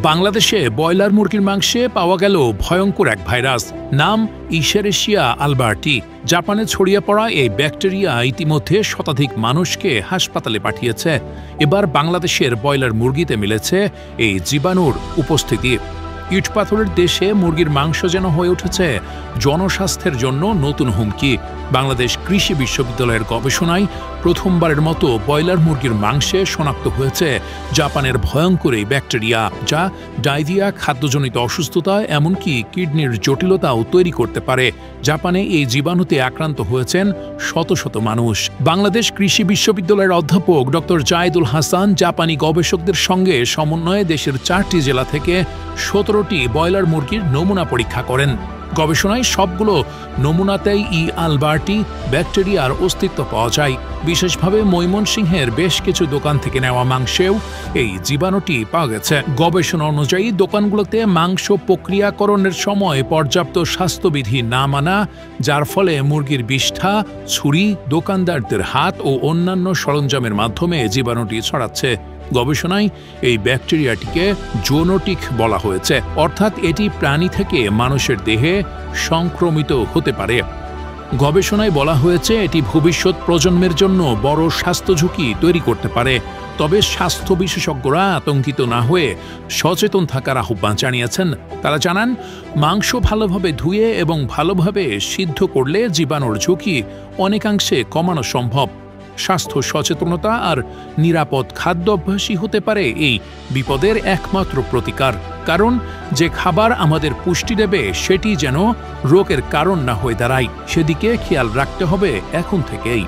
বাংলাদেশে ব্রয়লার মুরগির মাংসে পাওয়া গেল ভয়ঙ্কর এক ভাইরাস, নাম ইশেরেশিয়া আলবার্টি। জাপানে ছড়িয়ে পড়া এই ব্যাকটেরিয়া ইতিমধ্যে শতাধিক মানুষকে হাসপাতালে পাঠিয়েছে। এবার বাংলাদেশের ব্রয়লার মুরগিতে মিলেছে এই জীবাণুর উপস্থিতি। ইটপাথরের দেশে মুরগির মাংস যেন হয়ে উঠেছে জনস্বাস্থ্যের জন্য নতুন হুমকি। বাংলাদেশ কৃষি বিশ্ববিদ্যালয়ের গবেষণায় প্রথমবারের মতো ব্রয়লার মুরগির মাংসে শনাক্ত হয়েছে জাপানের ভয়ঙ্কর এই ব্যাকটেরিয়া, যা ডায়রিয়া, খাদ্যজনিত অসুস্থতা, এমনকি কিডনির জটিলতাও তৈরি করতে পারে। জাপানে এই জীবাণুতে আক্রান্ত হয়েছেন শত শত মানুষ। বাংলাদেশ কৃষি বিশ্ববিদ্যালয়ের অধ্যাপক ডক্টর জায়েদুল হাসান জাপানি গবেষকদের সঙ্গে সমন্বয়ে দেশের 4টি জেলা থেকে 17টি ব্রয়লার মুরগির নমুনা পরীক্ষা করেন। গবেষণায় সবগুলো নমুনাতেই আলবার্টি ব্যাকটেরিয়ার অস্তিত্ব পাওয়া যায়। বিশেষভাবে ময়মনসিংহের বেশ কিছু দোকান থেকে নেওয়া মাংসেও এই জীবাণুটি পাওয়া গেছে। গবেষণা অনুযায়ী দোকানগুলোতে মাংস প্রক্রিয়াকরণের সময় পর্যাপ্ত স্বাস্থ্যবিধি না মানা, যার ফলে মুরগির বিষ্ঠা, ছুরি দোকানদারদের হাত ও অন্যান্য সরঞ্জামের মাধ্যমে জীবাণুটি ছড়াচ্ছে। গবেষণায় এই ব্যাকটেরিয়াটিকে জোনোটিক বলা হয়েছে, অর্থাৎ এটি প্রাণী থেকে মানুষের দেহে সংক্রমিত হতে পারে। গবেষণায় বলা হয়েছে এটি ভবিষ্যৎ প্রজন্মের জন্য বড় স্বাস্থ্য ঝুঁকি তৈরি করতে পারে। তবে স্বাস্থ্য বিশেষজ্ঞরা আতঙ্কিত না হয়ে সচেতন থাকার আহ্বান জানিয়েছেন। তারা জানান, মাংস ভালোভাবে ধুয়ে এবং ভালোভাবে সিদ্ধ করলে জীবাণুর ঝুঁকি অনেকাংশে কমানো সম্ভব। স্বাস্থ্য সচেতনতা আর নিরাপদ খাদ্য অভ্যাসই হতে পারে এই বিপদের একমাত্র প্রতিকার। কারণ যে খাবার আমাদের পুষ্টি দেবে সেটি যেন রোগের কারণ না হয়ে দাঁড়ায়, সেদিকে খেয়াল রাখতে হবে এখন থেকেই।